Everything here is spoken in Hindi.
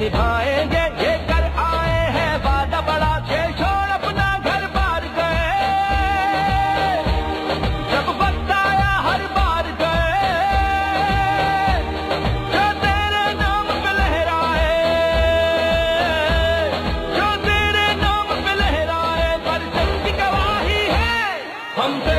निभाएंगे, ये कर आए हैं वादा बड़ा के छोड़ अपना घर बार गए। जब वक्त आया हर बार गए, जो तेरे नाम पे लहराए, जो तेरे नाम पे लहराए, पर जब की गवाही है हम पे